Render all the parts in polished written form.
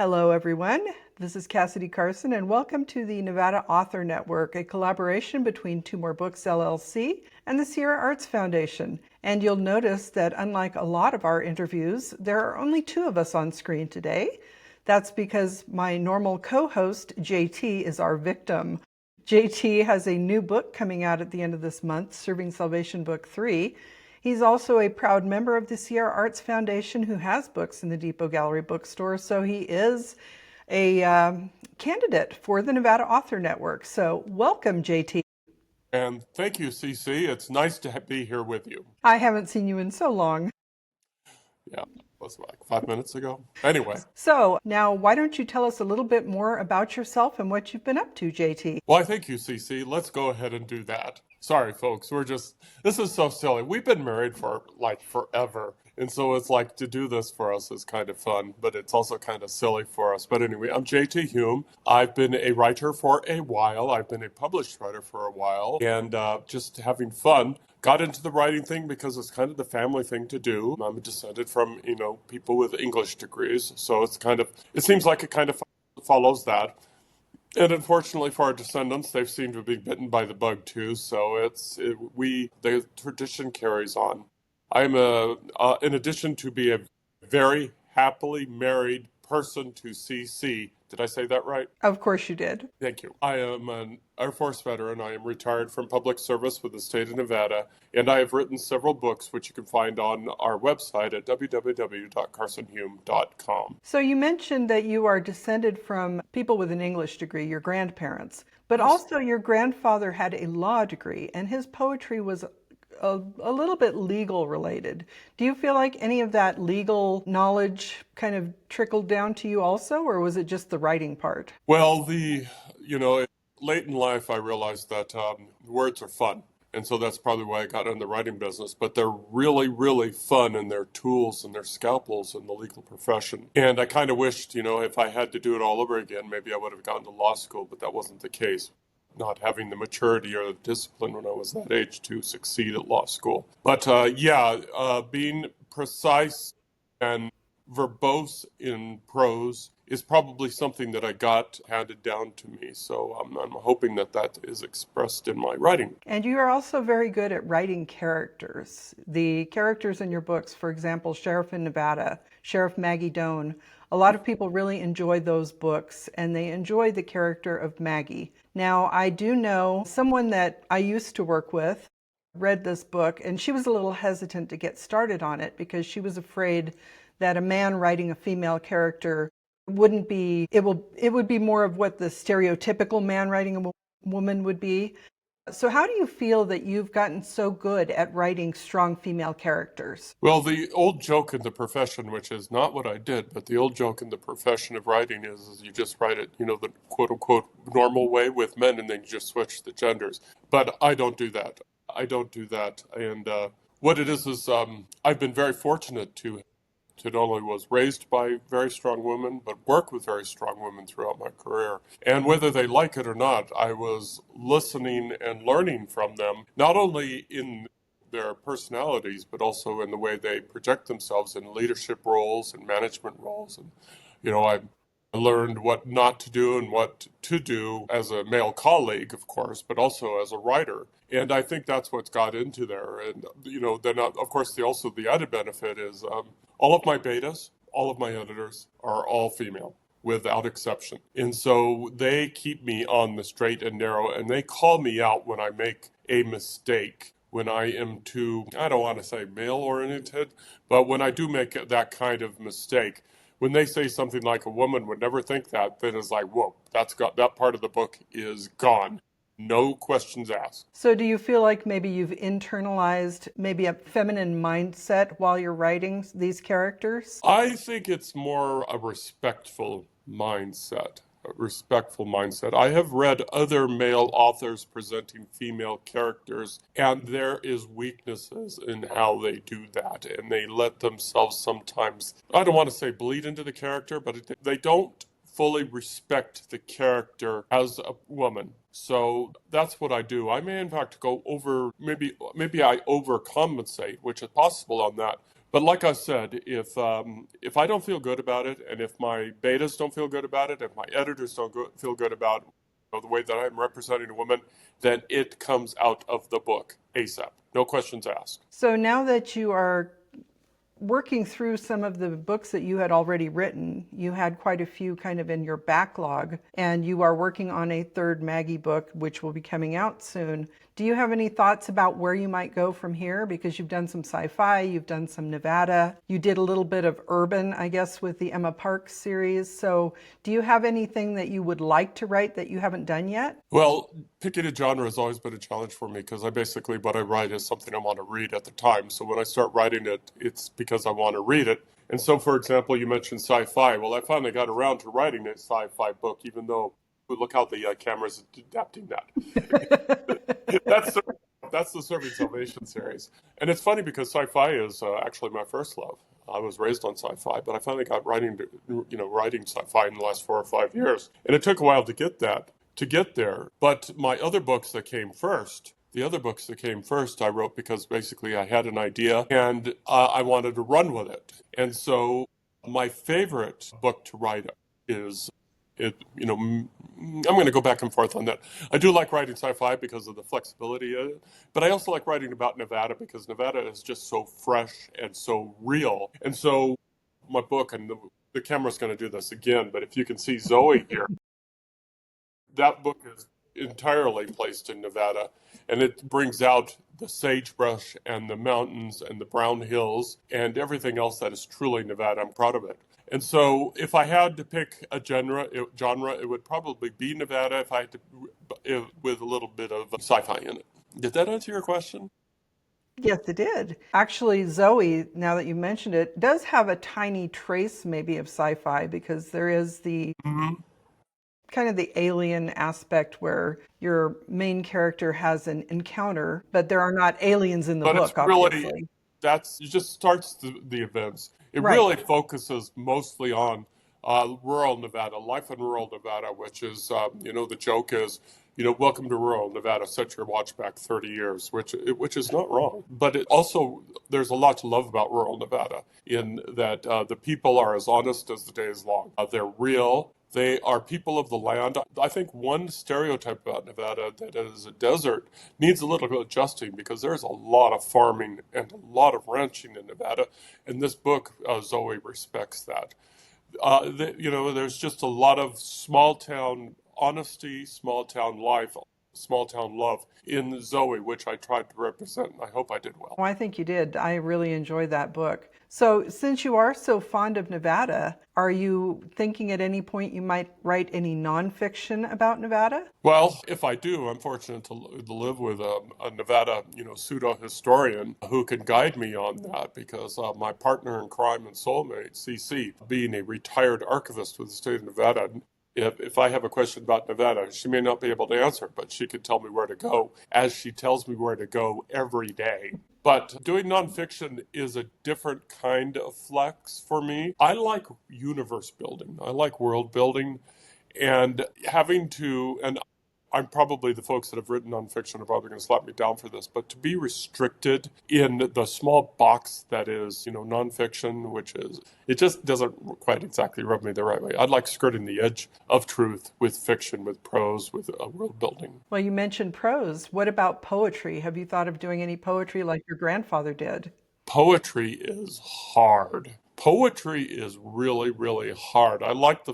Hello, everyone. This is Cassidy Carson, and welcome to the Nevada Author Network, a collaboration between Two More Books, LLC and the Sierra Arts Foundation. And you'll notice that unlike a lot of our interviews, there are only two of us on screen today. That's because my normal co-host, JT, is our victim. JT has a new book coming out at the end of this month, Serving Salvation Book 3. He's also a proud member of the Sierra Arts Foundation who has books in the Depot Gallery bookstore, so he is a candidate for the Nevada Author Network. So welcome, JT. And thank you, CC. It's nice to be here with you. I haven't seen you in so long. Yeah, it was like 5 minutes ago. Anyway. So now why don't you tell us a little bit more about yourself and what you've been up to, JT? Well, thank you, CC. Let's go ahead and do that. Sorry, folks. This is so silly. We've been married for like forever. And so it's like to do this for us is kind of fun, but it's also kind of silly for us. But anyway, I'm JT Hume. I've been a writer for a while. I've been a published writer for a while and just having fun. Got into the writing thing because it's kind of the family thing to do. I'm descended from, people with English degrees. So it seems like it kind of follows that. And unfortunately for our descendants, they've seemed to be bitten by the bug too. So the tradition carries on. I'm in addition to be a very happily married person to CC. Did I say that right? Of course you did. Thank you. I am an Air Force veteran. I am retired from public service with the state of Nevada, and I have written several books, which you can find on our website at www.carsonhume.com. So you mentioned that you are descended from people with an English degree, your grandparents, but also your grandfather had a law degree, and his poetry was a little bit legal related. Do you feel like any of that legal knowledge kind of trickled down to you also, or was it just the writing part? Well, late in life, I realized that words are fun. And so that's probably why I got in the writing business. But they're really, really fun in their tools and their scalpels in the legal profession. And I kind of wished, if I had to do it all over again, maybe I would have gone to law school, but that wasn't the case. Not having the maturity or the discipline when I was that age to succeed at law school. But being precise and verbose in prose is probably something that I got handed down to me. So I'm hoping that is expressed in my writing. And you are also very good at writing characters. The characters in your books, for example, Sheriff in Nevada, Sheriff Maggie Doan, a lot of people really enjoy those books and they enjoy the character of Maggie. Now, I do know someone that I used to work with read this book and she was a little hesitant to get started on it because she was afraid that a man writing a female character wouldn't be, it would be more of what the stereotypical man writing a woman would be. So how do you feel that you've gotten so good at writing strong female characters? Well, the old joke in the profession, which is not what I did, but the old joke in the profession of writing is you just write it, the quote-unquote normal way with men, and then you just switch the genders. But I don't do that. And what it is I've been very fortunate to not only was raised by very strong women, but work with very strong women throughout my career. And whether they like it or not, I was listening and learning from them, not only in their personalities, but also in the way they project themselves in leadership roles and management roles. And, I learned what not to do and what to do as a male colleague, of course, but also as a writer. And I think that's what's got into there. And, then, of course, the added benefit is all of my betas, all of my editors are all female, without exception. And so they keep me on the straight and narrow, and they call me out when I make a mistake, when I am too, I don't want to say male-oriented, but when I do make that kind of mistake. When they say something like a woman would never think that, then it's like, whoa, that part of the book is gone. No questions asked. So do you feel like maybe you've internalized maybe a feminine mindset while you're writing these characters? I think it's more a respectful mindset. I have read other male authors presenting female characters, and there is weaknesses in how they do that, and they let themselves sometimes, I don't want to say bleed into the character, but they don't fully respect the character as a woman. So that's what I do. I may in fact go over, maybe I overcompensate, which is possible on that. But like I said, if I don't feel good about it, and if my betas don't feel good about it, if my editors don't feel good about the way that I'm representing a woman, then it comes out of the book ASAP. No questions asked. So now that you are working through some of the books that you had already written, you had quite a few kind of in your backlog, and you are working on a third Maggie book, which will be coming out soon. Do you have any thoughts about where you might go from here? Because you've done some sci-fi, you've done some Nevada, you did a little bit of urban, I guess, with the Emma Parks series. So do you have anything that you would like to write that you haven't done yet? Well, picking a genre has always been a challenge for me because what I write is something I want to read at the time. So when I start writing it, it's because I want to read it. And so, for example, you mentioned sci-fi. Well, I finally got around to writing a sci-fi book, even though look how the camera's adapting that. that's the, that's the Serving Salvation series. And it's funny because sci-fi is actually my first love. I was raised on sci-fi, but I finally got writing sci-fi in the last 4 or 5 years. And it took a while to get there. But my other books that came first, the other books that came first, I wrote because basically I had an idea and I wanted to run with it. And so my favorite book to write is I'm going to go back and forth on that. I do like writing sci-fi because of the flexibility of it, but I also like writing about Nevada because Nevada is just so fresh and so real. And so my book, and the camera's going to do this again, but if you can see Zoe here, that book is entirely placed in Nevada, and it brings out the sagebrush and the mountains and the brown hills and everything else that is truly Nevada. I'm proud of it. And so, if I had to pick a genre, it would probably be Nevada. If I had to, with a little bit of sci-fi in it. Did that answer your question? Yes, it did. Actually, Zoe, now that you mentioned it, does have a tiny trace maybe of sci-fi because there is the Mm-hmm. kind of the alien aspect where your main character has an encounter, but there are not aliens in the But it's book, really obviously. it just starts the events. It Right. really focuses mostly on rural Nevada, life in rural Nevada, which is the joke is welcome to rural Nevada. Set your watch back 30 years, which is not wrong. But it also there's a lot to love about rural Nevada in that the people are as honest as the day is long. They're real. They are people of the land. I think one stereotype about Nevada that it is a desert needs a little adjusting because there's a lot of farming and a lot of ranching in Nevada. And this book, Zoe, respects that. There's just a lot of small town honesty, small town life, small town love in Zoe, which I tried to represent, and I hope I did well. Well, I think you did. I really enjoyed that book. So, since you are so fond of Nevada, are you thinking at any point you might write any nonfiction about Nevada? Well, if I do, I'm fortunate to live with a Nevada, pseudo historian who can guide me on that because my partner in crime and soulmate, CC, being a retired archivist with the state of Nevada, if I have a question about Nevada, she may not be able to answer, but she could tell me where to go, as she tells me where to go every day. But doing nonfiction is a different kind of flex for me. I like universe building. I like world building and I'm probably the folks that have written nonfiction are probably going to slap me down for this, but to be restricted in the small box that is, nonfiction, it just doesn't quite exactly rub me the right way. I'd like skirting the edge of truth with fiction, with prose, with world building. Well, you mentioned prose. What about poetry? Have you thought of doing any poetry like your grandfather did? Poetry is hard. Poetry is really, really hard. I like the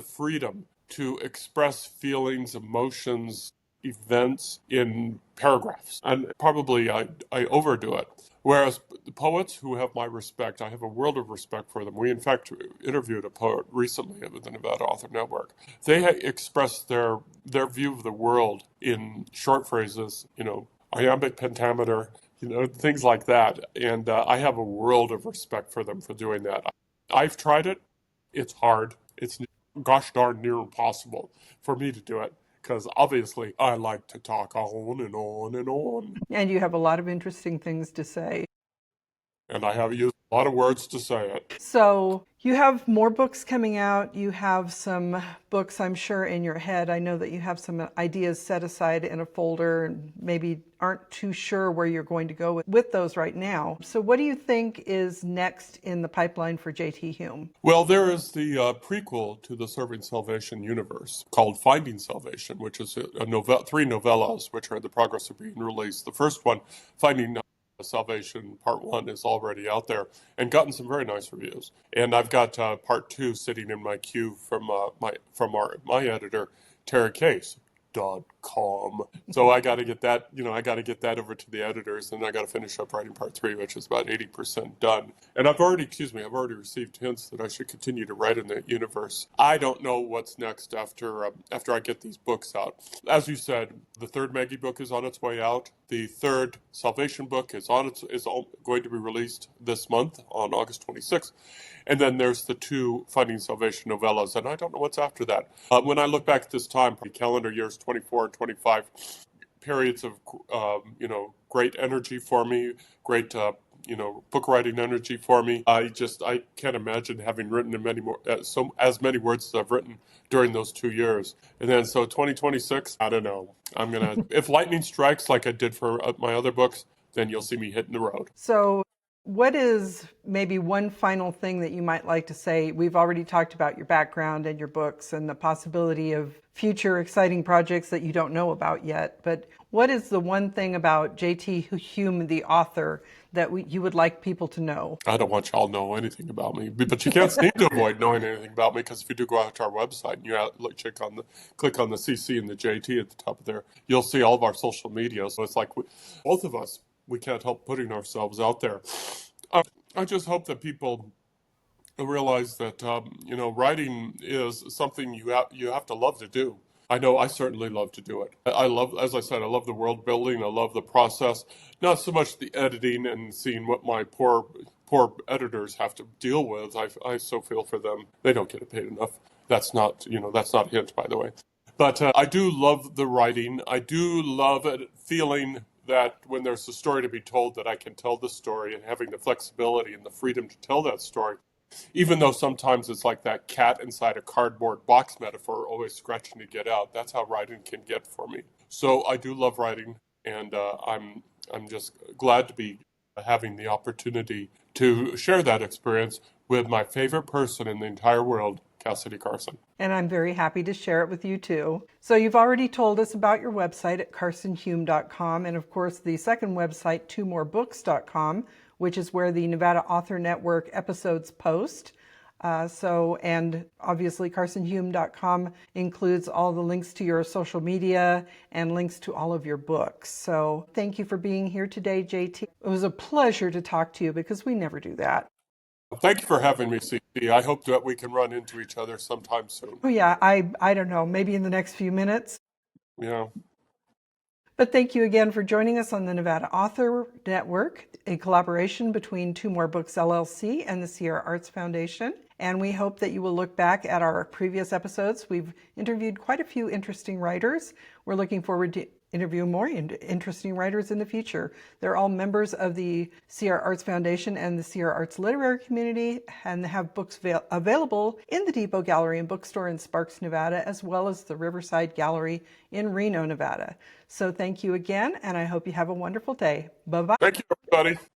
freedom to express feelings, emotions, events in paragraphs, and probably I overdo it. Whereas the poets who have my respect, I have a world of respect for them. We, in fact, interviewed a poet recently with the Nevada Author Network. They expressed their view of the world in short phrases, iambic pentameter, things like that. And I have a world of respect for them for doing that. I've tried it. It's hard. It's gosh darn near impossible for me to do it because obviously I like to talk on and on and on. And you have a lot of interesting things to say. And I have used A lot of words to say it. So you have more books coming out. You have some books, I'm sure, in your head. I know that you have some ideas set aside in a folder and maybe aren't too sure where you're going to go with those right now. So what do you think is next in the pipeline for J.T. Hume? Well, there is the prequel to the Serving Salvation universe called Finding Salvation, which is three novellas which are in the progress of being released. The first one, Finding Salvation Part 1, is already out there and gotten some very nice reviews. And I've got Part 2 sitting in my queue from my editor, Tara Case. .com. So I got to get that, I got to get that over to the editors, and I got to finish up writing part 3, which is about 80% done. And I've already received hints that I should continue to write in that universe. I don't know what's next after I get these books out. As you said, the third Maggie book is on its way out. The third Salvation book is going to be released this month on August 26th. And then there's the 2 Finding Salvation novellas, and I don't know what's after that. When I look back at this time, calendar years 24 and 25, periods of great energy for me, great book writing energy for me. I can't imagine having written as many words as I've written during those 2 years. And then so 2026, I don't know. I'm gonna if lightning strikes like I did for my other books, then you'll see me hitting the road. So what is maybe one final thing that you might like to say? We've already talked about your background and your books and the possibility of future exciting projects that you don't know about yet. But what is the one thing about J.T. Hume, the author, that you would like people to know? I don't want y'all to know anything about me, but you can't seem to avoid knowing anything about me, because if you do go out to our website and you click on the CC and the JT at the top of there, you'll see all of our social media. So it's like both of us, we can't help putting ourselves out there. I just hope that people realize that writing is something you have to love to do. I know I certainly love to do it. I love, as I said, I love the world building. I love the process, not so much the editing and seeing what my poor editors have to deal with. I so feel for them. They don't get paid enough. That's not a hint, by the way. But I do love the writing. I do love feeling that when there's a story to be told, that I can tell the story, and having the flexibility and the freedom to tell that story. Even though sometimes it's like that cat inside a cardboard box metaphor, always scratching to get out. That's how writing can get for me. So I do love writing, and I'm just glad to be having the opportunity to share that experience with my favorite person in the entire world, Cassidy Carson. And I'm very happy to share it with you too. So you've already told us about your website at carsonhume.com, and of course the second website, twomorebooks.com, which is where the Nevada Author Network episodes post. And obviously carsonhume.com includes all the links to your social media and links to all of your books. So thank you for being here today, JT. It was a pleasure to talk to you, because we never do that. Thank you for having me, CC. I hope that we can run into each other sometime soon. Oh yeah, I don't know, maybe in the next few minutes. Yeah. But thank you again for joining us on the Nevada Author Network, a collaboration between Two More Books LLC and the Sierra Arts Foundation. And we hope that you will look back at our previous episodes. We've interviewed quite a few interesting writers. We're looking forward to interview more interesting writers in the future. They're all members of the Sierra Arts Foundation and the Sierra Arts Literary Community, and have books available in the Depot Gallery and Bookstore in Sparks, Nevada, as well as the Riverside Gallery in Reno, Nevada. So thank you again, and I hope you have a wonderful day. Bye-bye. Thank you, everybody.